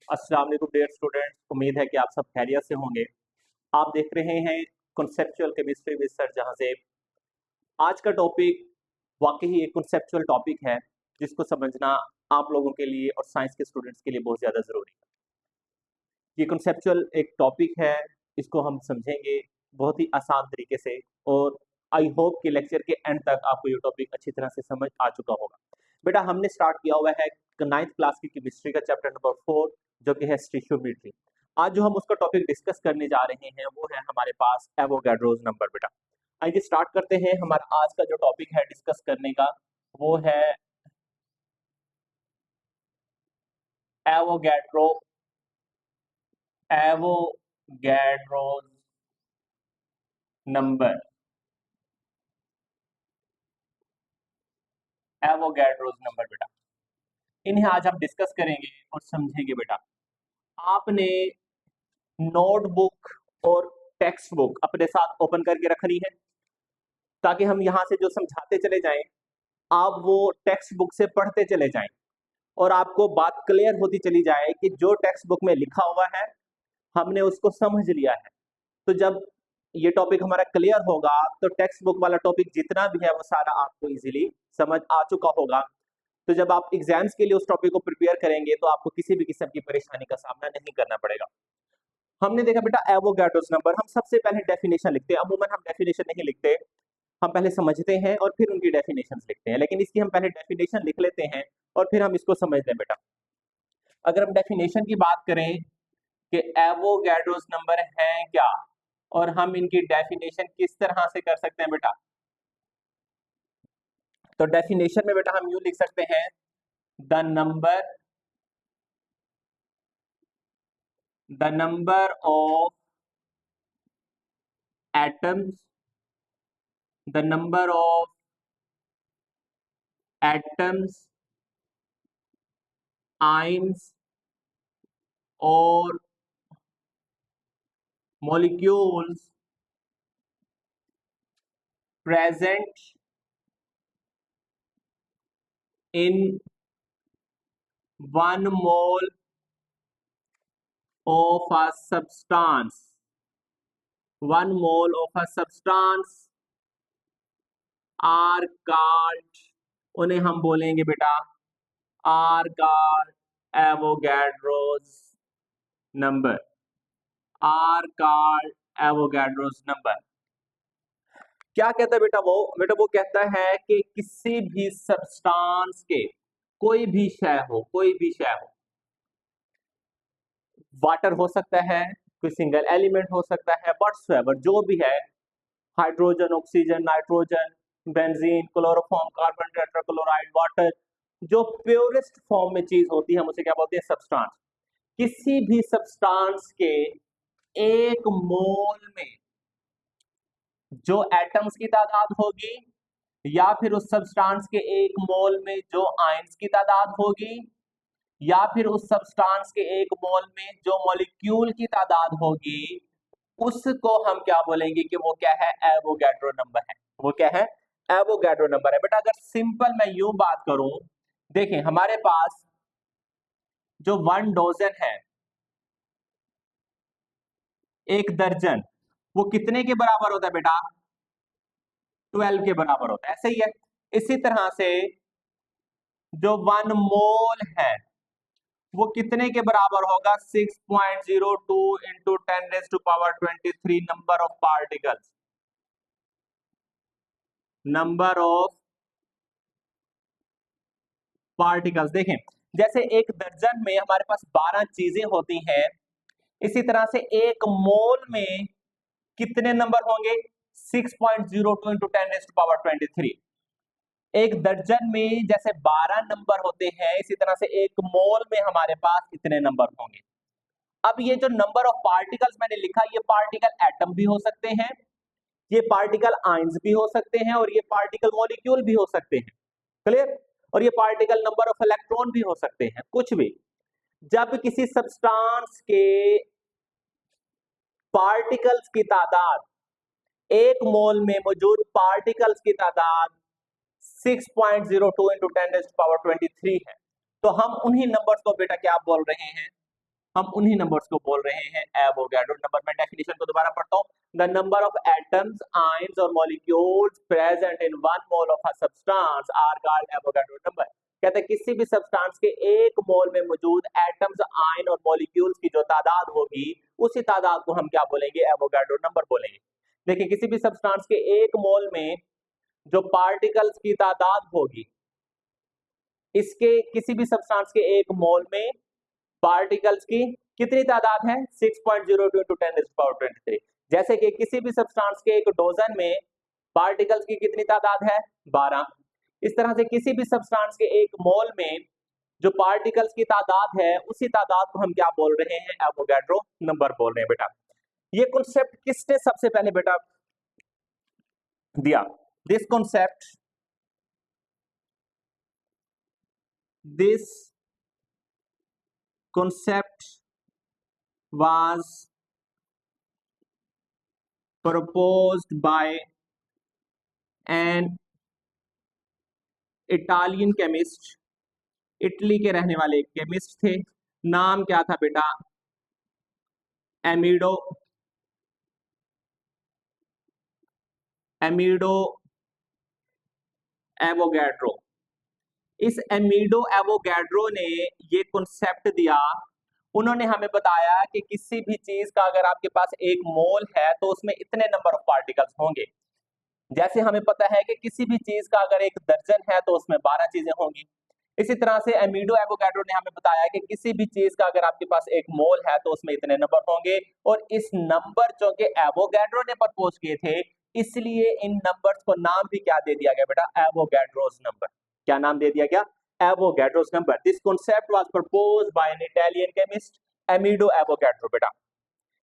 अस्सलाम वालेकुम dear students, उम्मीद है कि आप सब खैरियत से होंगे। आप देख रहे हैं कॉन्सेप्चुअल केमिस्ट्री विद सर, जहां से आज का टॉपिक वाकई ही एक कॉन्सेप्चुअल टॉपिक है जिसको समझना आप लोगों के लिए और साइंस के स्टूडेंट्स के लिए बहुत ज़्यादा ज़रूरी है। ये कॉन्सेप्चुअल एक टॉपिक है, इसको हम समझेंगे बहुत ही आसान तरीके से और आई होप कि लेक्चर के एंड तक आपको ये टॉपिक अच्छी तरह से समझ आ चुका होगा। बेटा, हमने स्टार्ट किया हुआ है 9th क्लास की केमिस्ट्री का चैप्टर नंबर 4, जो कि है स्टीशियोमेट्री। आज जो हम उसका टॉपिक डिस्कस करने जा रहे हैं वो है हमारे पास एवोगैड्रोस नंबर। बेटा, आइए स्टार्ट करते हैं। हमारा आज का जो टॉपिक है डिस्कस करने का वो है Avogadro Avogadro's number. Avogadro's number बेटा, इन्हें आज हम डिस्कस करेंगे और समझेंगे। बेटा, आपने नोटबुक और टेक्स्ट बुक अपने साथ ओपन करके रखनी है ताकि हम यहाँ से जो समझाते चले जाएं आप वो टेक्स्ट बुक से पढ़ते चले जाएं और आपको बात क्लियर होती चली जाए कि जो टेक्स्ट बुक में लिखा हुआ है हमने उसको समझ लिया है। तो जब ये टॉपिक हमारा क्लियर होगा तो टेक्स्ट बुक वाला टॉपिक जितना भी है वो सारा आपको इजीली समझ आ चुका होगा। तो जब आप एग्जाम्स के लिए उस टॉपिक को प्रिपेयर करेंगे तो आपको किसी भी किस्म की परेशानी का सामना नहीं करना पड़ेगा। हमने देखा बेटा एवोगैड्रोस नंबर, हम सबसे पहले डेफिनेशन लिखते हैं। अमूमन हम डेफिनेशन नहीं लिखते, हम पहले समझते हैं और फिर उनकी डेफिनेशन लिखते हैं, लेकिन इसकी हम पहले डेफिनेशन लिख लेते हैं और फिर हम इसको समझते हैं। बेटा, अगर हम डेफिनेशन की बात करें कि एवोगैड्रोस नंबर है क्या और हम इनकी डेफिनेशन किस तरह से कर सकते हैं बेटा, तो डेफिनेशन में बेटा हम यूं लिख सकते हैं the number of atoms, the number of atoms, ions और molecules present in 1 mole of a substance, 1 mole of a substance are called, उन्हें हम बोलेंगे बेटा are called Avogadro's number, are called Avogadro's number। क्या कहता है बेटा वो कहता है कि किसी भी सब्सटेंस के कोई भी शय हो, वाटर हो सकता है, कोई सिंगल एलिमेंट हो सकता है, व्हाटसोएवर जो भी है, hydrogen, oxygen, nitrogen, benzene, chloroform, carbon tetrachloride, water, जो प्योरेस्ट फॉर्म में चीज होती है हम उसे क्या बोलते हैं, सब्सटेंस। किसी भी सब्सटेंस के एक मोल में जो एटम्स की तादाद होगी या फिर उस सब्सटेंस के एक मोल में जो आयंस की तादाद होगी या फिर उस सब्सटेंस के एक मोल में जो मॉलिक्यूल की तादाद होगी, उसको हम क्या बोलेंगे कि वो क्या है, एवोगैड्रो नंबर है। वो क्या है, एवोगैड्रो नंबर है। बेटा, अगर सिंपल मैं यूं बात करूं, देखें हमारे पास जो 1 डोजन है, एक दर्जन, वो कितने के बराबर होता है बेटा, 12 के बराबर होता है। ऐसे ही है। इसी तरह से जो 1 मोल है वो कितने के बराबर होगा, 6.02 into 10⁻23 number of particles, number of particles. देखें जैसे एक दर्जन में हमारे पास 12 चीजें होती हैं, इसी तरह से एक मोल में कितने नंबर होंगे, 6.02 इंटू 10⁻23। एक दर्जन में जैसे 12 नंबर होते हैं, इसी तरह से एक मोल में हमारे पास इतने नंबर होंगे। अब ये जो नंबर ऑफ पार्टिकल्स मैंने लिखा, ये पार्टिकल एटम भी हो सकते हैं, ये पार्टिकल आयंस भी हो सकते हैं और ये पार्टिकल मॉलिक्यूल भी हो सकते हैं। क्लियर? और ये पार्टिकल नंबर ऑफ इलेक्ट्रॉन भी हो सकते हैं, कुछ भी। जब किसी सब्सटेंस के पार्टिकल्स की तादाद, एक मोल में मौजूद पार्टिकल्स की तादाद 6.02 इंटू 10⁻23 है, तो हम उन्हीं नंबर्स को बेटा क्या बोल रहे हैं, हम उन्हीं नंबर्स को बोल रहे हैं एवोगैड्रो नंबर। मैं डेफिनेशन को दोबारा पढ़ता हूँ। The number of atoms, ions और molecules present in 1 mole of a substance are called Avogadro number. कहते हैं किसी भी सब्सटेंस के 1 मोल में मौजूद एटम्स, आयन और मॉलिक्यूल्स की जो तादाद होगी उसी तादाद को हम क्या बोलेंगे, एवोगैड्रो नंबर बोलेंगे। देखिए किसी भी सब्सटेंस के 1 मोल में जो पार्टिकल्स की तादाद होगी, इसके किसी भी सब्सटेंस के 1 मोल में पार्टिकल्स की कितनी तादाद है, 6.02 × 10⁻23। जैसे कि किसी भी सब्सटेंस के एक डोजन में पार्टिकल्स की कितनी तादाद है, 12। इस तरह से किसी भी सब्सटेंस के 1 मोल में जो पार्टिकल्स की तादाद है उसी तादाद को हम क्या बोल रहे हैं, एवोगैड्रो नंबर बोल रहे हैं बेटा। ये कॉन्सेप्ट किसने सबसे पहले बेटा दिया? This concept was proposed by an Italian chemist। Italy के रहने वाले एक केमिस्ट थे, नाम क्या था बेटा, एमिडो एवोगैड्रो। इस एमिडो एवोगैड्रो ने ये कॉन्सेप्ट दिया। उन्होंने हमें बताया कि किसी भी चीज का अगर आपके पास 1 मोल है तो उसमें इतने नंबर ऑफ पार्टिकल्स होंगे। जैसे हमें पता है कि किसी भी चीज का अगर 1 दर्जन है तो उसमें 12 चीजें होंगी। इसी तरह से एमिडो एवोगैड्रो ने हमें बताया कि किसी भी चीज का अगर आपके पास 1 मोल है तो उसमें इतने नंबर होंगे। और इस नंबर जो कि एवोगैड्रो ने प्रपोज किए थे, इसलिए इन नंबर्स को नाम भी क्या दे दिया गया बेटा, एवोगैड्रोस नंबर। क्या नाम दे दिया गया, Avogadro's number. This concept was proposed by an Italian chemist Amedeo Avogadro. बेटा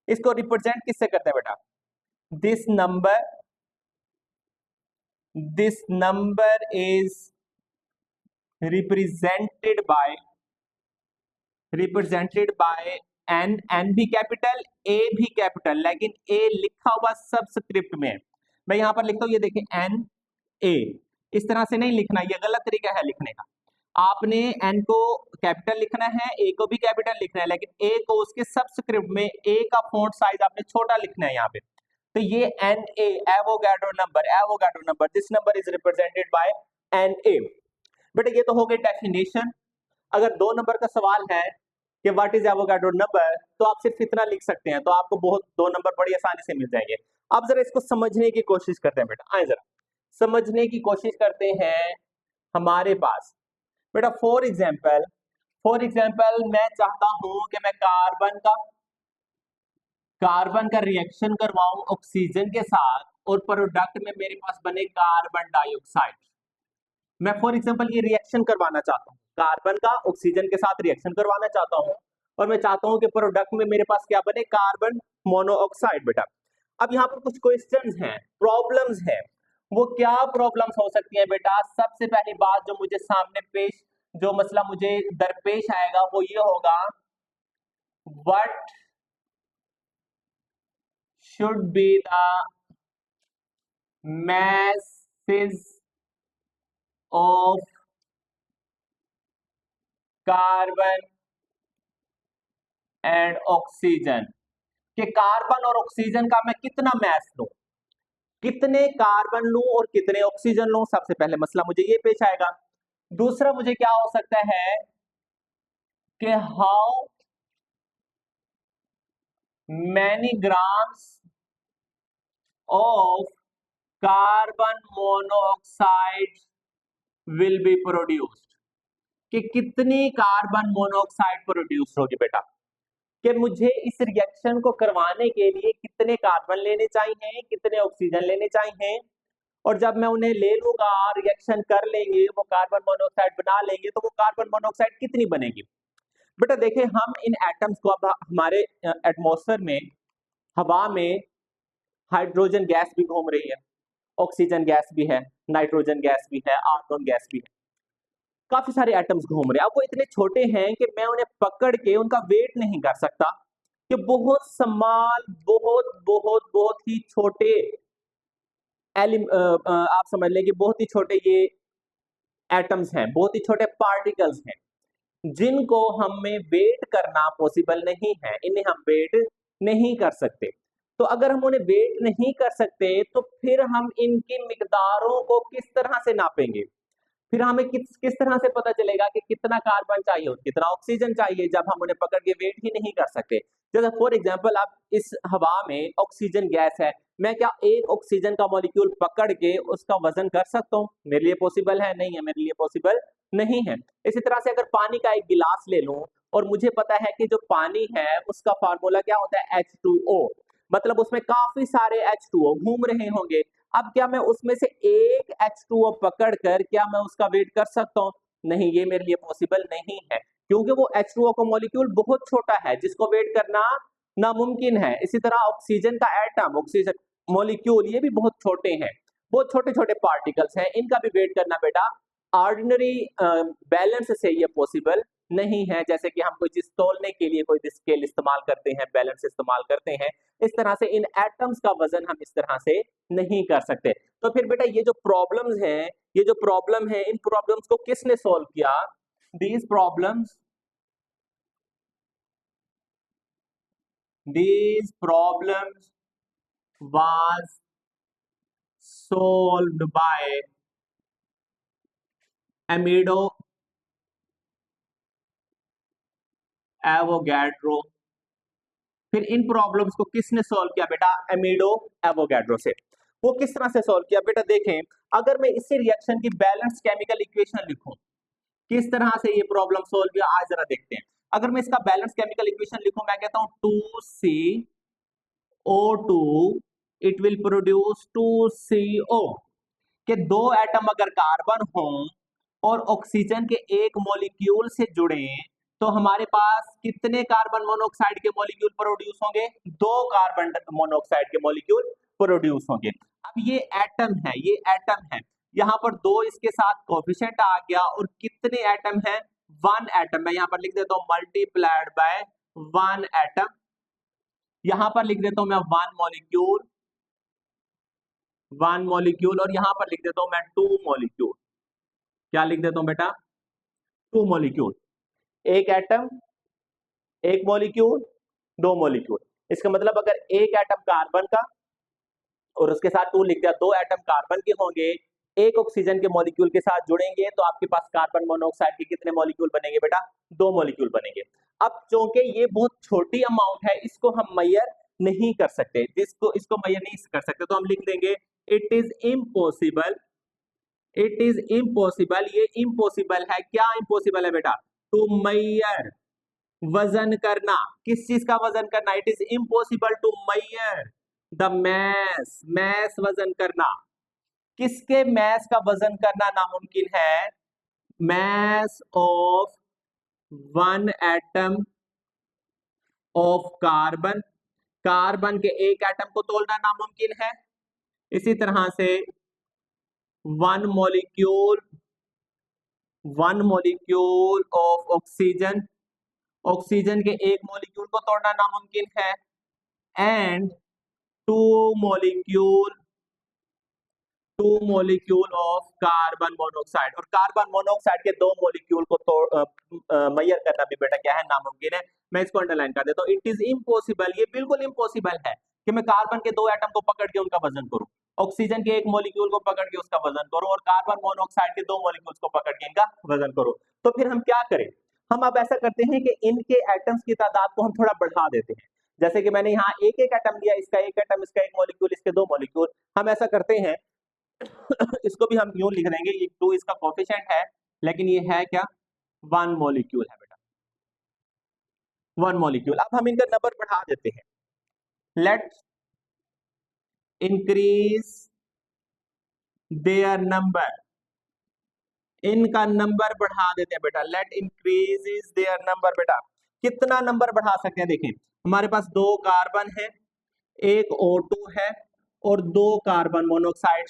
इसको रिप्रेजेंट किससे करते हैं बेटा, this number is represented by n भी कैपिटल, a भी कैपिटल, लेकिन a लिखा हुआ सबस्क्रिप्ट में। मैं यहां पर लिखता हूं, ये देखें n a, इस तरह से नहीं लिखना, ये गलत तरीका है लिखने का। आपने n को कैपिटल लिखना है, a को भी कैपिटल लिखना है, लेकिन a को उसके सबस्क्रिप्ट में a का फॉन्ट साइज आपने छोटा लिखना है यहाँ पे। तो ये Na Avogadro number, this number is represented by Na। बेटा ये तो हो गई डेफिनेशन। अगर 2 नंबर का सवाल है कि व्हाट इज एवोगैड्रो नंबर, तो आप सिर्फ इतना लिख सकते हैं, तो आपको बहुत 2 नंबर बड़ी आसानी से मिल जाएंगे। अब जरा इसको समझने की कोशिश करते हैं बेटा, आए जरा समझने की कोशिश करते हैं। हमारे पास बेटा फॉर एग्जाम्पल मैं चाहता हूं कि मैं कार्बन का रिएक्शन करवाऊं ऑक्सीजन के साथ और प्रोडक्ट में मेरे पास बने कार्बन डाइऑक्साइड। मैं फॉर एग्जांपल ये रिएक्शन करवाना चाहता हूँ, कार्बन का ऑक्सीजन के साथ रिएक्शन करवाना चाहता हूँ, और मैं चाहता हूँ कि प्रोडक्ट में मेरे पास क्या बने, कार्बन मोनोऑक्साइड। बेटा अब यहाँ पर कुछ क्वेश्चंस हैं, प्रॉब्लम्स हैं। वो क्या प्रॉब्लम्स हो सकती है बेटा? सबसे पहली बात जो मुझे सामने जो मसला मुझे दरपेश आएगा वो ये होगा, what should be the masses of carbon and oxygen, कि कार्बन और ऑक्सीजन का मैं कितना मैस लूं, कितने कार्बन लूं और कितने ऑक्सीजन लूं। सबसे पहले मसला मुझे ये पेश आएगा। दूसरा मुझे क्या हो सकता है कि how many grams of carbon monoxide will be produced, कि कितनी कार्बन मोनोऑक्साइड प्रोड्यूस होगी बेटा, कि मुझे इस रिएक्शन को करवाने के लिए कितने कार्बन लेने चाहिए, कितने ऑक्सीजन लेने चाहिए, और जब मैं उन्हें ले लूंगा, रिएक्शन कर लेंगे, वो कार्बन मोनोऑक्साइड बना लेंगे, तो वो कार्बन मोनोऑक्साइड कितनी बनेगी। बेटा देखिए हम इन एटम्स को अब हमारे एटमॉस्फेयर में, हवा में हाइड्रोजन गैस भी घूम रही है, ऑक्सीजन गैस भी है, नाइट्रोजन गैस भी है, आर्गन गैस भी है, काफी सारे एटम्स घूम रहे हैं। अब वो इतने छोटे हैं कि मैं उन्हें पकड़ के उनका वेट नहीं कर सकता, कि बहुत स्मॉल, बहुत बहुत बहुत ही छोटे आप समझ लें कि बहुत ही छोटे ये एटम्स हैं, बहुत ही छोटे पार्टिकल्स हैं। जिनको हमें वेट करना पॉसिबल नहीं है, इन्हें हम वेट नहीं कर सकते। तो अगर हम उन्हें वेट नहीं कर सकते तो फिर हम इनकी मिकदारों को किस तरह से नापेंगे? फिर हमें किस किस तरह से पता चलेगा कि कितना कार्बन चाहिए और कितना ऑक्सीजन चाहिए, जब हम उन्हें पकड़ के वेट ही नहीं कर सकते। जैसे फॉर एग्जांपल, आप इस हवा में ऑक्सीजन गैस है, मैं क्या एक ऑक्सीजन का मॉलिक्यूल पकड़ के उसका वजन कर सकता हूँ? मेरे लिए पॉसिबल है? नहीं है, मेरे लिए पॉसिबल नहीं है। इसी तरह से अगर पानी का एक गिलास ले लूं और मुझे पता है कि जो पानी है उसका फार्मूला क्या होता है, H2O, मतलब उसमें काफी सारे H2O घूम रहे होंगे। अब क्या मैं उसमें से एक H2O पकड़ कर क्या मैं उसका वेट कर सकता हूँ? नहीं, ये मेरे लिए पॉसिबल नहीं है, क्योंकि वो H2O का मॉलिक्यूल बहुत छोटा है जिसको वेट करना नामुमकिन है। इसी तरह ऑक्सीजन का एटम, ऑक्सीजन मॉलिक्यूल, ये भी बहुत छोटे हैं, बहुत छोटे छोटे पार्टिकल्स हैं, इनका भी वेट करना बेटा ऑर्डिनरी बैलेंस से ये पॉसिबल नहीं है। जैसे कि हम कोई चीज तोलने के लिए कोई स्केल इस्तेमाल करते हैं, बैलेंस इस्तेमाल करते हैं, इस तरह से इन एटम्स का वजन हम इस तरह से नहीं कर सकते। तो फिर बेटा ये जो प्रॉब्लम्स हैं, ये जो प्रॉब्लम है, इन प्रॉब्लम्स को किसने सॉल्व किया? These problems these problems was solved by Amado Avogadro। फिर इन प्रॉब्लम्स को किसने सॉल्व किया बेटा? एमिडो एवोगैड्रो से। वो किस तरह से सॉल्व किया बेटा? देखें, अगर मैं इसी रिएक्शन की बैलेंस केमिकल इक्वेशन लिखूं, किस तरह से ये प्रॉब्लम सॉल्व किया, आज जरा देखते हैं। अगर मैं इसका बैलेंस केमिकल इक्वेशन लिखूं, मैं कहता हूं 2CO2 it will produce 2CO, कि दो एटम अगर कार्बन हो और ऑक्सीजन के एक मॉलिक्यूल से जुड़े तो हमारे पास कितने कार्बन मोनोऑक्साइड के मॉलिक्यूल प्रोड्यूस होंगे? दो कार्बन मोनोऑक्साइड के मॉलिक्यूल प्रोड्यूस होंगे। अब ये एटम है, ये एटम है, यहाँ पर दो इसके साथ कोफिशिएंट आ गया, और कितने एटम है? One atom. मैं यहाँ पर लिख देता हूँ मल्टीप्लाइड बाय वन एटम, यहाँ पर लिख देता हूँ मैं वन मॉलिक्यूल, और यहाँ पर लिख देता हूँ मैं टू मॉलिक्यूल। क्या लिख देता हूँ बेटा? Two molecule. एक एटम, एक मॉलिक्यूल, दो मॉलिक्यूल। इसका मतलब अगर एक एटम कार्बन का और उसके साथ टू लिख दिया, दो एटम कार्बन के होंगे, एक ऑक्सीजन के मॉलिक्यूल के साथ जुड़ेंगे तो आपके पास कार्बन मोनोऑक्साइड के कितने मॉलिक्यूल बनेंगे बेटा? दो मॉलिक्यूल बनेंगे। अब चूंकि ये बहुत छोटी अमाउंट है, इसको हम मेजर नहीं कर सकते, इसको मेजर नहीं कर सकते, तो हम लिख देंगे it is impossible, it is impossible. ये इम्पॉसिबल है, क्या इम्पॉसिबल है बेटा? टू मेजर, वजन करना। किस चीज का वजन करना? It is impossible to measure the mass, mass वजन करना। किसके मैस का वजन करना नामुमकिन है? Mass of one atom of carbon, carbon के एक एटम को तोलना नामुमकिन है। इसी तरह से one molecule, one molecule of oxygen, oxygen के एक मॉलिक्यूल को तोड़ना नामुमकिन है। And two molecule, two molecule of carbon monoxide, और कार्बन मोनोऑक्साइड के दो मॉलिक्यूल को मेजर करना भी बेटा क्या है? नामुमकिन है। मैं इसको अंडरलाइन कर देता हूँ, इट इज इम्पॉसिबल, ये बिल्कुल इम्पॉसिबल है कि मैं कार्बन के दो एटम को पकड़ के उनका वजन करूं, ऑक्सीजन के एक मॉलिक्यूल को पकड़ के उसका वजन करूं, और कार्बन मोनोऑक्साइड के दो मॉलिक्यूल्स को पकड़ के इनका वजन करूं। तो फिर हम क्या करें? हम अब ऐसा करते हैं कि इनके एटम्स की तादाद को हम थोड़ा बढ़ा देते हैं। जैसे कि मैंने यहाँ एक एक एटम लिया, इसका एक एटम, इसका एक मॉलिक्यूल, इसके दो मॉलिक्यूल। हम ऐसा करते हैं इसको भी हम यूं लिख देंगे, ये टू इसका कोफिशिएंट है, लेकिन ये है क्या? वन मॉलिक्यूल है बेटा, वन मॉलिक्यूल। अब हम इनका नंबर बढ़ा देते हैं, लेट इंक्रीज देयर नंबर, इनका नंबर बढ़ा देते हैं बेटा, लेट इंक्रीज देयर नंबर। बेटा कितना नंबर बढ़ा सकते हैं? देखें, हमारे पास दो कार्बन है, एक O2 है, और दो कार्बन मोनोऑक्साइड।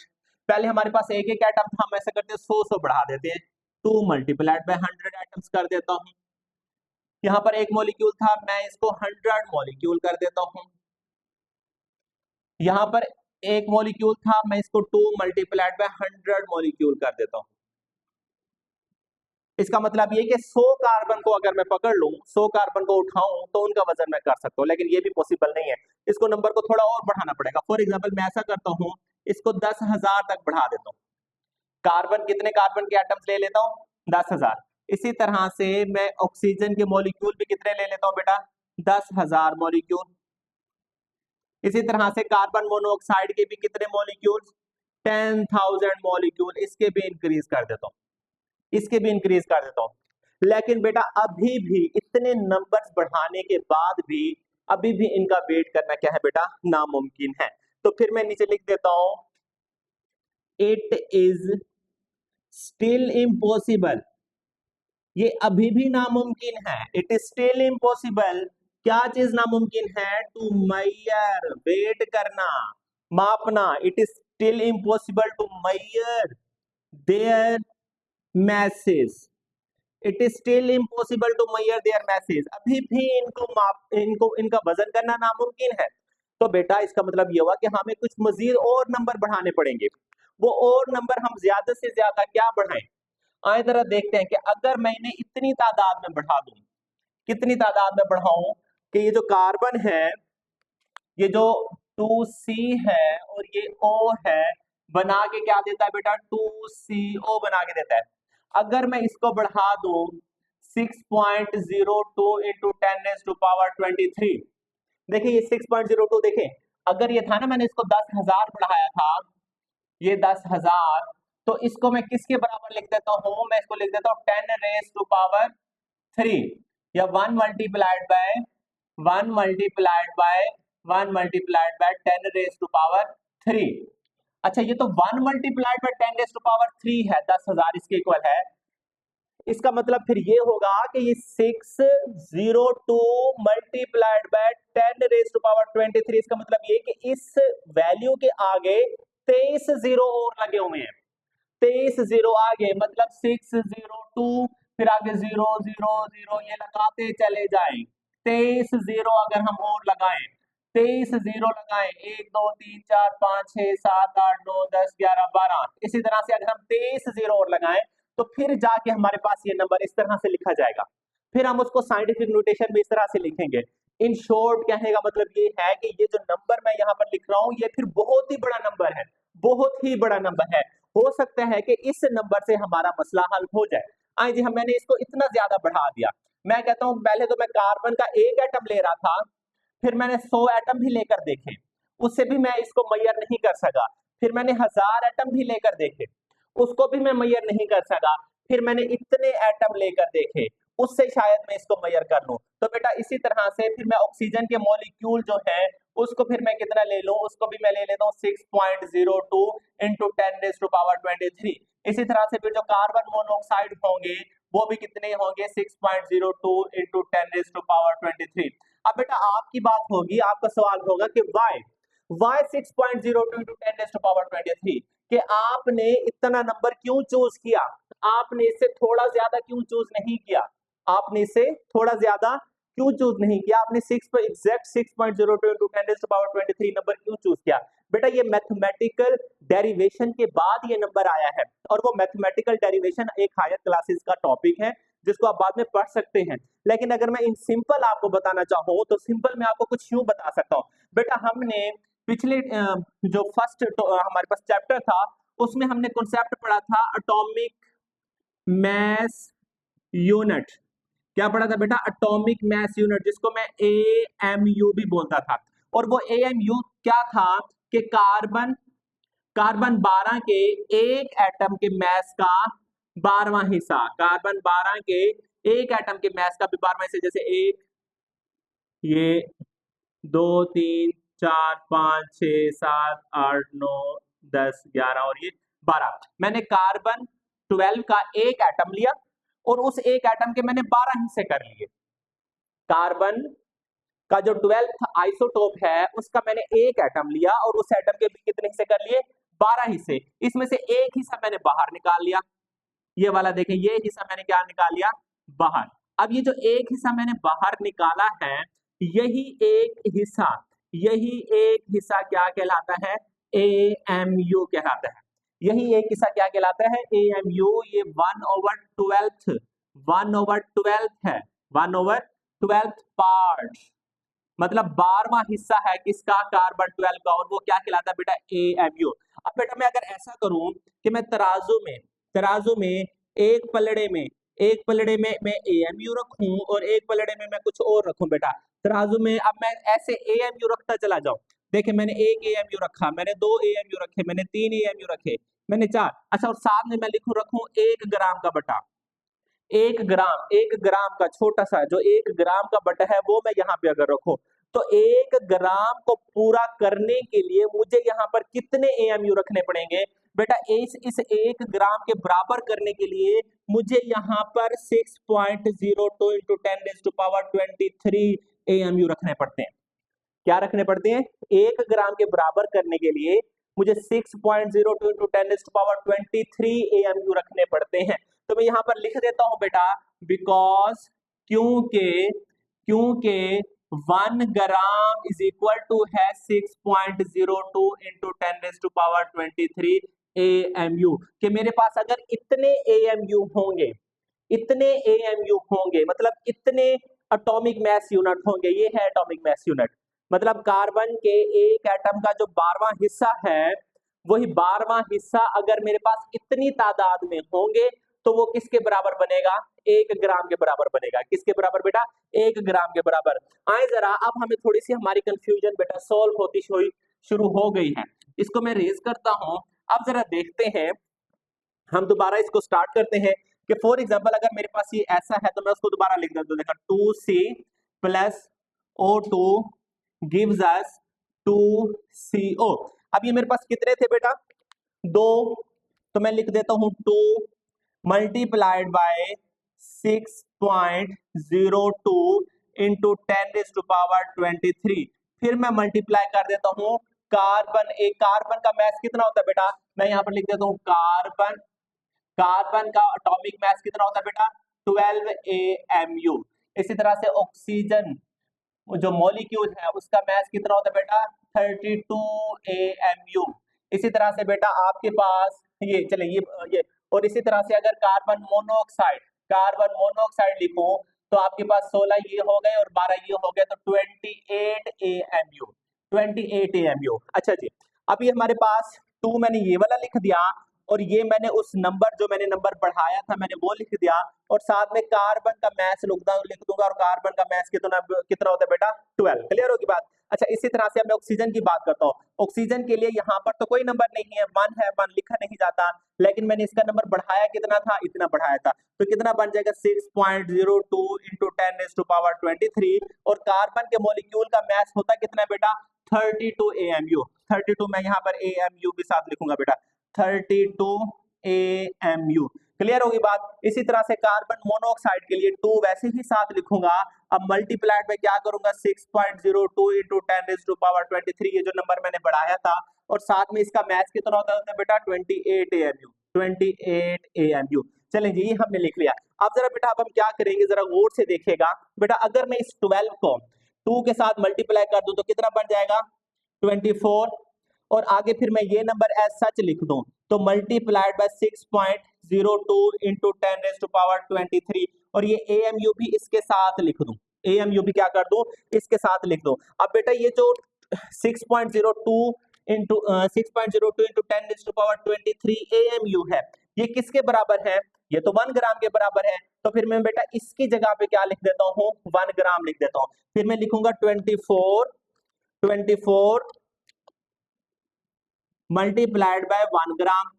पहले हमारे पास एक एक एटम था, हम ऐसा करते हैं 100 बढ़ा देते हैं, 2 मल्टीप्लाइड बाय 100 एटम्स कर देता हूं। यहाँ पर एक मॉलिक्यूल था, मैं इसको 100 मॉलिक्यूल कर देता हूं। यहाँ पर एक मॉलिक्यूल था, मैं इसको 2 मल्टीप्लाइड बाय 100 मॉलिक्यूल कर देता हूं। इसका मतलब ये कि 100 कार्बन को अगर मैं पकड़ लूं, 100 कार्बन को उठाऊं तो उनका वजन मैं कर सकता हूं, लेकिन ये भी पॉसिबल नहीं है। इसको नंबर को थोड़ा और बढ़ाना पड़ेगा। फॉर एग्जांपल मैं ऐसा करता हूं, इसको 10,000 तक बढ़ा देता हूं। कार्बन, कितने कार्बन के एटम्स ले लेता हूं? 10,000। इसी तरह से मैं ऑक्सीजन के मॉलिक्यूल भी कितने ले लेता हूं बेटा? 10,000 मॉलिक्यूल। इसी तरह से कार्बन मोनोऑक्साइड के भी कितने मॉलिक्यूल? 10,000 मॉलिक्यूल। इसके भी इंक्रीज कर देता हूं, इसके भी इंक्रीज कर देता हूं। लेकिन बेटा अभी भी इतने नंबर्स बढ़ाने के बाद भी अभी भी इनका वेट करना क्या है बेटा? नामुमकिन है। तो फिर मैं नीचे लिख देता हूं, इट इज स्टिल इम्पॉसिबल। ये अभी भी नामुमकिन है। It is still impossible. क्या चीज नामुमकिन है? टू मेजर, वेट करना, मापना। It is still impossible to measure their masses. It is still impossible to measure their masses. अभी भी इनको इनका वजन करना नामुमकिन है। तो बेटा इसका मतलब ये हुआ कि हमें कुछ मजीद और नंबर बढ़ाने पड़ेंगे। वो और नंबर हम ज्यादा से ज्यादा क्या बढ़ाएं? आए जरा देखते हैं कि अगर मैंने इतनी तादाद में बढ़ा दूं, कितनी तादाद में बढ़ाऊं कि ये जो कार्बन है, ये जो 2C है और ये O है, बना के क्या देता है बेटा? 2CO बना के देता है। अगर मैं इसको बढ़ा दूं 6.02 इंटू 10⁻23, देखिए ये 6.02, देखें अगर ये था ना, मैंने इसको 10,000 बढ़ाया था, ये 10,000, तो इसको मैं किसके बराबर लिख देता हूं? मैं इसको लिख देता हूं 10⁻3 या 1 मल्टीप्लाइड बाय 10⁻3। अच्छा ये तो 1 मल्टीप्लाइड बाय 10⁻3 है, 10,000 इसके इक्वल है। इसका मतलब फिर ये होगा कि ये 602 मल्टीप्लाइड बाय 10⁻23। इसका मतलब ये कि इस वैल्यू के आगे 23 जीरो और लगे हुए हैं। 23 जीरो आगे, मतलब 602, फिर आगे 000 ये लगाते चले जाएं। 23 जीरो अगर हम और लगाएं, 23 जीरो लगाएं, 1 2 3 4 5 6 7 8 9 10 11 12, इसी तरह से अगर हम 23 जीरो और लगाएं तो फिर जाके हमारे पास ये नंबर इस तरह से लिखा जाएगा। फिर हम उसको साइंटिफिक नोटेशन में इस तरह से लिखेंगे। इन शॉर्ट कहने का मतलब ये है कि ये जो नंबर मैं यहाँ पर लिख रहा हूं, ये फिर बहुत ही बड़ा नंबर है, बहुत ही बड़ा नंबर है। हो सकता है कि इस नंबर से हमारा मसला हल हो जाए। आए जी, हम मैंने इसको इतना ज्यादा बढ़ा दिया। मैं कहता हूं पहले तो मैं कार्बन का एक एटम ले रहा था, फिर मैंने 100 एटम भी लेकर देखे, उससे भी मैं इसको मैयर नहीं कर सका। फिर मैंने 1000 एटम भी लेकर देखे, उसको भी मैं मैयर नहीं कर सका। फिर मैंने इतने एटम लेकर देखे, उससे शायद मैं इसको मैयर कर लूं। तो बेटा इसी तरह से फिर मैं ऑक्सीजन के मॉलिक्यूल जो है उसको फिर मैं कितना ले लूं? उसको भी मैं ले लेता हूं 6.02 इंटू 10⁻23। इसी तरह से फिर जो कार्बन मोनोऑक्साइड होंगे वो भी कितने होंगे? 6.02 इंटू 10⁻23। अब बेटा आपकी बात होगी, आपका सवाल होगा कि वाई 6.02 इंटू 10⁻23, कि आपने इतना नंबर क्यों चूज किया? आपने इससे थोड़ा ज्यादा क्यों चूज नहीं किया? आपने इससे थोड़ा ज्यादा क्यों चूज नहीं किया? आपने एग्जैक्ट 6.02 इंटू 10⁻23 नंबर क्यों चूज किया? बेटा ये मैथमेटिकल डेरिवेशन के बाद ये नंबर आया है, और वो मैथमेटिकल डेरिवेशन एक हायर क्लासेस का टॉपिक है जिसको आप बाद में पढ़ सकते हैं। लेकिन अगर मैं इन सिंपल आपको बताना चाहूँ तो सिंपल में आपको कुछ यूं बता सकता हूँ। बेटा हमने पिछले जो फर्स्ट हमारे पास चैप्टर था उसमें हमने कॉन्सेप्ट पढ़ा था एटॉमिक मैस यूनिट। क्या पढ़ा था बेटा? एटॉमिक मैस यूनिट, जिसको मैं AMU भी बोलता था। और वो AMU क्या था कि कार्बन 12 के एक एटम के मैस का 12वां हिस्सा, कार्बन 12 के एक एटम के मैस का भी 12वां हिस्सा, जैसे 1, ये 2 3 4 5 6 7 8 9 10 11 और ये 12। मैंने कार्बन 12 का एक एटम लिया और उस एक एटम के मैंने 12 हिस्से कर लिए। कार्बन का जो 12th आइसोटोप है उसका मैंने एक एटम लिया और उस एटम के भी कितने हिस्से कर लिए? 12 हिस्से। इसमें से एक हिस्सा मैंने बाहर निकाल लिया, ये वाला देखें, ये हिस्सा मैंने क्या निकाल लिया? बाहर। अब ये जो एक हिस्सा मैंने बाहर निकाला है, यही एक हिस्सा क्या कहलाता है? AMU कहलाता है। यही एक हिस्सा क्या कहलाता है, AMU। ये 1/12 है, 1/12 पार्ट, मतलब 12वां हिस्सा है किसका, कार्बन 12 का, और वो क्या कहलाता है बेटा, AMU। अब बेटा मैं अगर ऐसा करूं कि मैं तराजू में एक पलड़े में मैं AMU रखूं और एक पलड़े में मैं कुछ और रखूं बेटा, तराजू में अब मैं ऐसे AMU रखता चला जाऊं। देखिए मैंने एक AMU रखा, मैंने 2 AMU रखे, मैंने 3 AMU रखे, मैंने 4, अच्छा, और साथ में मैं रखूं 1 ग्राम का बटा, 1 ग्राम का छोटा सा जो 1 ग्राम का बटा है वो मैं यहाँ पे अगर रखूं, तो 1 ग्राम को पूरा करने के लिए मुझे यहाँ पर कितने AMU रखने पड़ेंगे बेटा, इस 1 ग्राम के बराबर करने के लिए मुझे यहाँ पर 6.02 इंटू 10⁻23 AMU रखने पड़ते हैं। क्या रखने पड़ते हैं, 1 ग्राम के बराबर करने के लिए मुझे 6.02 इंटू 10⁻23 AMU रखने पड़ते हैं। तो मैं यहाँ पर लिख देता हूं बेटा, बिकॉज क्योंकि 1 ग्राम इज इक्वल टू है 6.02 इंटू 10⁻23 AMU, कि मेरे पास अगर इतने AMU होंगे मतलब इतने एटॉमिक मैस यूनिट होंगे, ये है एटॉमिक मैस यूनिट, मतलब कार्बन के एक एटम का जो 12वां हिस्सा है, वही 12वां हिस्सा अगर मेरे पास इतनी तादाद में होंगे तो वो किसके बराबर बनेगा, 1 ग्राम के बराबर बनेगा। किसके बराबर बेटा, 1 ग्राम के बराबर। आए जरा, अब हमें थोड़ी सी हमारी कंफ्यूजन बेटा सॉल्व होती शुरू हो गई है, इसको मैं रेज करता हूं। अब जरा देखते हैं, हम दोबारा इसको स्टार्ट करते हैं कि फॉर एग्जांपल अगर मेरे पास ये ऐसा है तो मैं उसको दोबारा लिख देता हूं, देखा 2C plus O2 gives us 2CO। अब ये मेरे पास कितने थे बेटा, 2, तो मैं लिख देता हूं 2 मल्टीप्लाइड बाय 6.02 इंटू 10⁻23, फिर मैं मल्टीप्लाई कर देता हूं कार्बन का मैस कितना होता है बेटा, मैं यहां पर लिख देता हूं कार्बन का एटॉमिक मैस कितना होता है बेटा, 12 AMU। इसी तरह से ऑक्सीजन जो मॉलिक्यूल है उसका मैस कितना होता है बेटा, 32 AMU। इसी तरह से बेटा आपके पास ये चले ये और इसी तरह से अगर कार्बन मोनोऑक्साइड लिखो तो आपके पास 16 ये हो गए और 12 ये हो गए, तो 28 AMU। अच्छा जी, अभी हमारे पास 2 मैंने ये वाला लिख दिया और ये मैंने उस नंबर जो मैंने नंबर बढ़ाया था मैंने वो लिख दिया, और साथ में कार्बन का मैस लिख दूंगा, और कार्बन का मैस कितना होता है बेटा, 12। क्लियर होगी बात। अच्छा, इसी तरह से अब मैं ऑक्सीजन की बात करता हूँ। ऑक्सीजन के लिए यहाँ पर तो कोई नंबर नहीं है, 1 है, 1 लिखा नहीं जाता, लेकिन मैंने इसका नंबर बढ़ाया कितना था, इतना बढ़ाया था, तो कितना बन जाएगा 6.02 इंटू 10⁻23, और कार्बन के मॉलिक्यूल का मैस होता कितना बेटा, 32 AMU। 32 मैं यहाँ पर AMU के साथ लिखूंगा बेटा, 32 AMU। क्लियर होगी बात। इसी तरह से कार्बन मोनोऑक्साइड के लिए 2 वैसे ही साथ लिखूंगा, अब मल्टीप्लाइड में क्या करूंगा 6.02 इंटू 10⁻23, ये जो नंबर मैंने बढ़ाया था, और साथ में इसका मैस कितना होता है बेटा, 28 AMU, 28 AMU। चलें जी, ये हमने लिख लिया। अब जरा बेटा अब हम क्या करेंगे, जरा गौर से देखिएगा बेटा, अगर मैं इस 12 को 2 के साथ मल्टीप्लाई कर दूं तो कितना बन जाएगा, 24, और आगे फिर मैं ये नंबर एज सच लिख दूं तो मल्टीप्लाइड बाय 6.02 इंटू 10⁻23, और ये AMU भी इसके साथ लिख दूं, AMU भी क्या कर दूं, इसके साथ लिख दूं। अब बेटा ये जो 6.02 इंटू 10⁻23 AMU है, ये किसके बराबर है, ये तो 1 ग्राम के बराबर है, तो फिर मैं बेटा इसकी जगह पे क्या लिख देता हूँ, 1 ग्राम लिख देता हूँ, फिर मैं लिखूंगा 24 multiplied by 1 gram,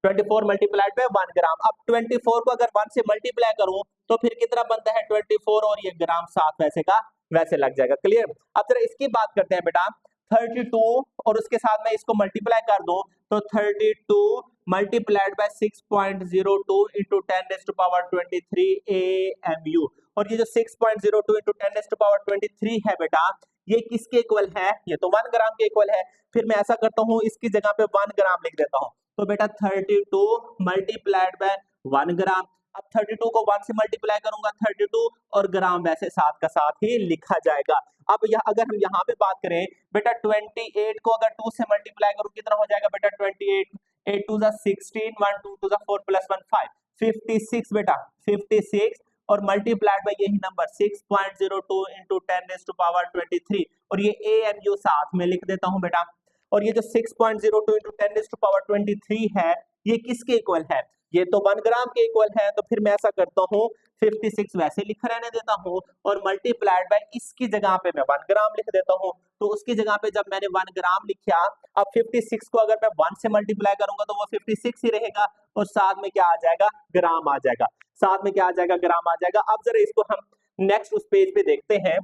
24 multiplied by 1 ग्राम। अब 24 को अगर 1 से मल्टीप्लाई करूं तो फिर कितना बनता है 24, और ये ग्राम साथ वैसे का वैसे लग जाएगा। क्लियर। अब जरा इसकी बात करते हैं बेटा, 32 और उसके साथ में इसको मल्टीप्लाई कर दूं तो 32 मल्टीप्लाइड बाय 6.02 इंटू 10⁻23 AMU, और ये जो 6.02 इंटू 10⁻23 है बेटा, ये किसके इक्वल है, ये तो 1 ग्राम के इक्वल है। फिर मैं ऐसा करता हूँ, इसकी जगह पे 1 ग्राम लिख देता हूँ, तो बेटा 32 मल्टीप्लाइड बाय 1 ग्राम। अब 32 को 1 से मल्टीप्लाई करूंगा 32, और ग्राम वैसे साथ का साथ ही लिखा जाएगा। अब अगर हम यहाँ पे बात करें बेटा 28 को अगर 2 से मल्टीप्लाई करूं कितना हो जाएगा बेटा 28, 8 टू ज़ा 16, 1 2 टू ज़ा 4 प्लस 1 5, 56 बेटा 56 और मल्टीप्लाइड बाय यही नंबर 6.02 इंटू 10⁻23 और ये ए एम यू साथ में लिख देता हूं बेटा। और ये जो 6.02 इंटू 10⁻23 है ये किसके इक्वल है? ये तो 1 ग्राम के इक्वल है। तो फिर मैं ऐसा करता हूँ 56 वैसे लिख रहने देता हूँ और मल्टीप्लाइड बाय इसकी जगह पे मैं 1 ग्राम लिख देता हूँ। तो उसकी जगह पे जब मैंने 1 ग्राम लिखा, अब 56 को अगर मैं 1 से मल्टीप्लाई करूंगा तो वो 56 ही रहेगा और साथ में क्या आ जाएगा? ग्राम आ जाएगा। साथ में क्या आ जाएगा? ग्राम आ जाएगा। अब जरा इसको हम नेक्स्ट उस पेज पे देखते हैं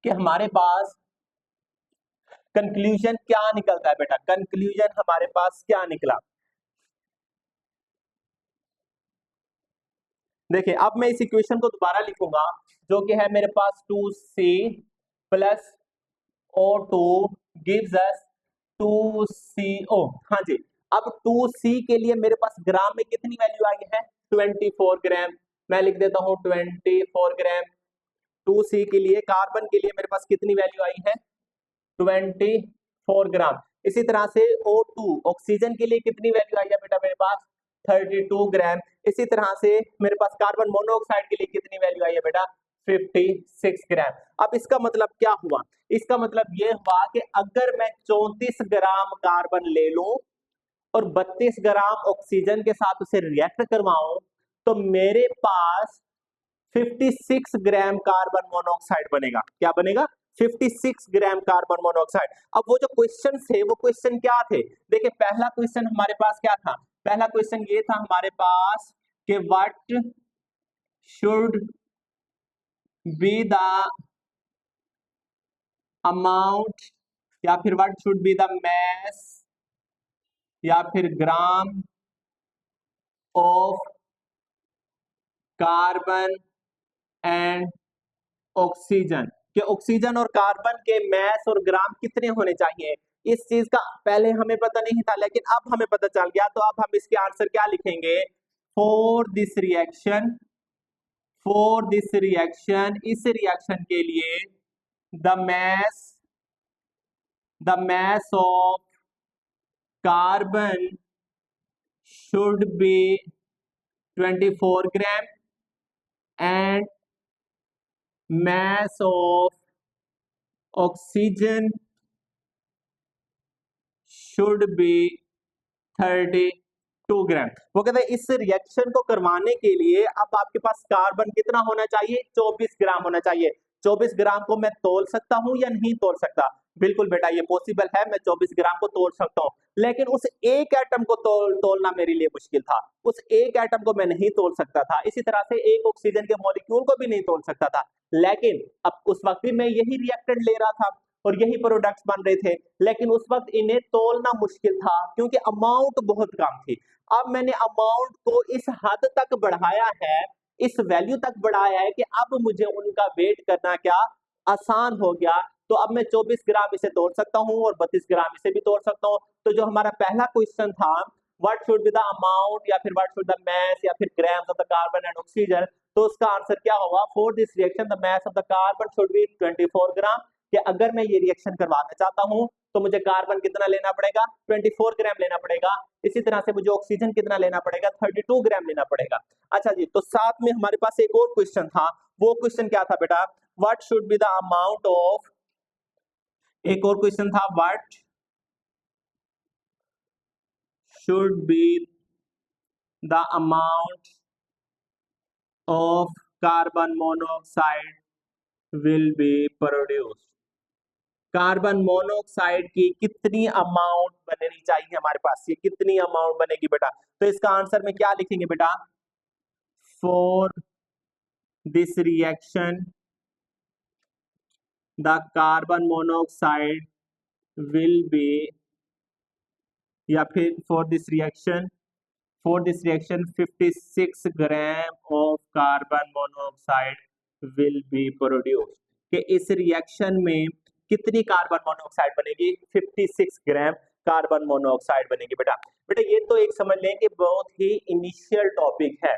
कि हमारे पास कंक्लूजन क्या निकलता है बेटा। कंक्लूजन हमारे पास क्या निकला, देखिए अब मैं इस इक्वेशन को दोबारा लिखूंगा जो कि है मेरे पास 2c plus O2 gives us 2CO। हाँ जी, अब 2c के लिए मेरे पास ग्राम में कितनी वैल्यू आई है? 24 ग्राम। मैं लिख देता हूं 24 ग्राम। 2c के लिए कार्बन के लिए मेरे पास कितनी वैल्यू आई है? 24 ग्राम। इसी तरह से O2 ऑक्सीजन के लिए कितनी वैल्यू आई है बेटा मेरे पास? 32 ग्राम। इसी तरह से मेरे पास कार्बन मोनोऑक्साइड के लिए कितनी वैल्यू आई है बेटा? 56 ग्राम। अब इसका मतलब क्या हुआ? इसका मतलब ये हुआ कि अगर मैं 34 ग्राम कार्बन ले लूं और 32 ग्राम ऑक्सीजन के साथ उसे रिएक्ट करवाऊं तो मेरे पास 56 ग्राम कार्बन मोनोऑक्साइड बनेगा। क्या बनेगा? 56 ग्राम कार्बन मोनोऑक्साइड। अब वो जो क्वेश्चन थे वो क्वेश्चन क्या थे? देखिए पहला क्वेश्चन हमारे पास क्या था? पहला क्वेश्चन ये था हमारे पास कि what should be the amount या फिर what should be the mass या फिर gram of carbon and oxygen, के ऑक्सीजन और कार्बन के मैस और ग्राम कितने होने चाहिए। इस चीज का पहले हमें पता नहीं था लेकिन अब हमें पता चल गया। तो अब हम इसके आंसर क्या लिखेंगे? फॉर दिस रिएक्शन, इस रिएक्शन के लिए the mass of carbon should be 24 gram and mass of oxygen should be 32 ग्राम। वो कहते हैं इस रिएक्शन को करवाने के लिए अब आपके पास कार्बन कितना होना चाहिए? 24 ग्राम होना चाहिए। 24 ग्राम को मैं तोल सकता हूं या नहीं तोल सकता? बिल्कुल बेटा ये पॉसिबल है, मैं 24 ग्राम को तोल सकता हूं। लेकिन उस एक एटम को तोलना मेरे लिए मुश्किल था। उस एक एटम को मैं नहीं तोल सकता था। इसी तरह से एक ऑक्सीजन के मॉलिक्यूल को भी नहीं तोल सकता था। लेकिन अब उस वक्त भी मैं यही रिएक्टेंट ले रहा था और यही प्रोडक्ट्स बन रहे थे, लेकिन उस वक्त इन्हें तोलना मुश्किल था क्योंकि अमाउंट बहुत कम थी। अब मैंने अमाउंट को इस हद तक बढ़ाया है, इस वैल्यू तक बढ़ाया है कि अब मुझे उनका वेट करना क्या आसान हो गया। तो अब मैं 24 ग्राम इसे तोड़ सकता हूं और 32 ग्राम इसे भी तोड़ सकता हूं। तो जो हमारा पहला क्वेश्चन था what should be the amount या फिर व्हाट शुड द मैस या फिर grams of the carbon and oxygen, तो उसका आंसर क्या होगा? For this reaction the mass of the carbon should be 24 ग्राम। कि अगर मैं ये रिएक्शन करवाना चाहता हूं तो मुझे कार्बन कितना लेना पड़ेगा? 24 ग्राम लेना पड़ेगा। इसी तरह से मुझे ऑक्सीजन कितना लेना पड़ेगा? 32 ग्राम लेना पड़ेगा। अच्छा जी, तो साथ में हमारे पास एक और क्वेश्चन था। वो क्वेश्चन क्या था बेटा? What should be the amount of, एक और क्वेश्चन था what should be the amount of carbon monoxide will be produced. Carbon monoxide की कितनी अमाउंट बननी चाहिए हमारे पास? ये कितनी अमाउंट बनेगी बेटा? तो इसका आंसर में क्या लिखेंगे बेटा? For this reaction the carbon monoxide will be, या फिर for this reaction 56 gram of carbon monoxide will be produced. कि इस रिएक्शन में कितनी कार्बन मोनोऑक्साइड बनेगी? 56 ग्राम कार्बन मोनोऑक्साइड बनेगी बेटा। बेटा ये तो एक समझ लें कि बहुत ही इनिशियल टॉपिक है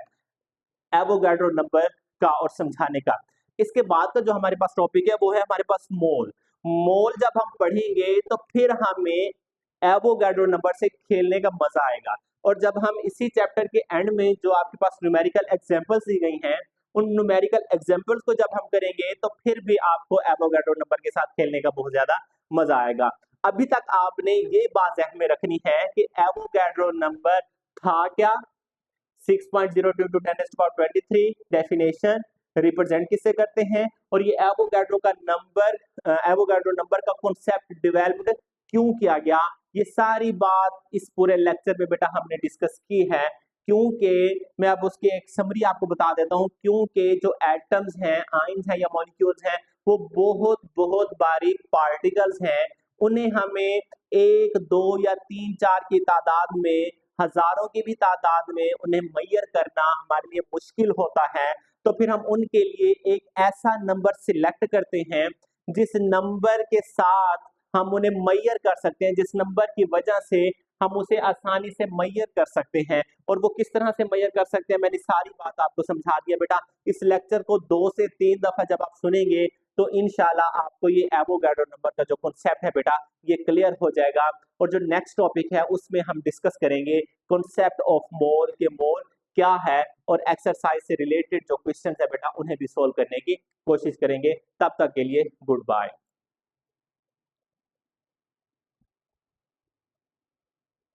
एवोगाड्रो नंबर का और समझाने का। इसके बाद का जो हमारे पास टॉपिक है वो है हमारे पास मोल। मोल जब हम पढ़ेंगे तो फिर हमें एवोगैड्रो नंबर से खेलने का मजा आएगा। और जब हम इसी चैप्टर के एंड में जो आपके पास न्यूमेरिकल एग्जांपल्स दी गई हैं, उन न्यूमेरिकल एग्जांपल्स को जब हम करेंगे तो फिर भी आपको एवोगैड्रो नंबर के साथ खेलने का बहुत ज्यादा मजा आएगा। अभी तक आपने ये बात ज़हन में रखनी है कि एवोगैड्रो नंबर था क्या, 6.02 to 10⁻23। डेफिनेशन, रिप्रेजेंट किससे करते हैं, और ये एवोगैड्रो नंबर का कॉन्सेप्ट डेवलप्ड क्यों किया गया, ये सारी बात इस पूरे लेक्चर में बेटा हमने डिस्कस की है। क्योंकि मैं अब उसकी एक समरी आपको बता देता हूं, क्योंकि जो एटम्स हैं, आयंस हैं या मॉलिक्यूल्स हैं, वो बहुत बहुत बारीक पार्टिकल्स हैं। उन्हें हमें 1, 2 या 3, 4 की तादाद में, हजारों की भी तादाद में उन्हें मेजर करना हमारे लिए मुश्किल होता है। तो फिर हम उनके लिए एक ऐसा नंबर सिलेक्ट करते हैं जिस नंबर के साथ हम उन्हें मेजर कर सकते हैं, जिस नंबर की वजह से हम उसे आसानी से मेजर कर सकते हैं। और वो किस तरह से मेजर कर सकते हैं, मैंने सारी बात आपको समझा दिया बेटा। इस लेक्चर को 2 से 3 दफा जब आप सुनेंगे तो इंशाल्लाह आपको ये एवोगैड्रो नंबर का जो कॉन्सेप्ट है बेटा, ये क्लियर हो जाएगा। और जो नेक्स्ट टॉपिक है उसमें हम डिस्कस करेंगे कॉन्सेप्ट ऑफ मोल, के मोल क्या है, और एक्सरसाइज से रिलेटेड जो क्वेश्चन है बेटा उन्हें भी सोल्व करने की कोशिश करेंगे। तब तक के लिए गुड बाय।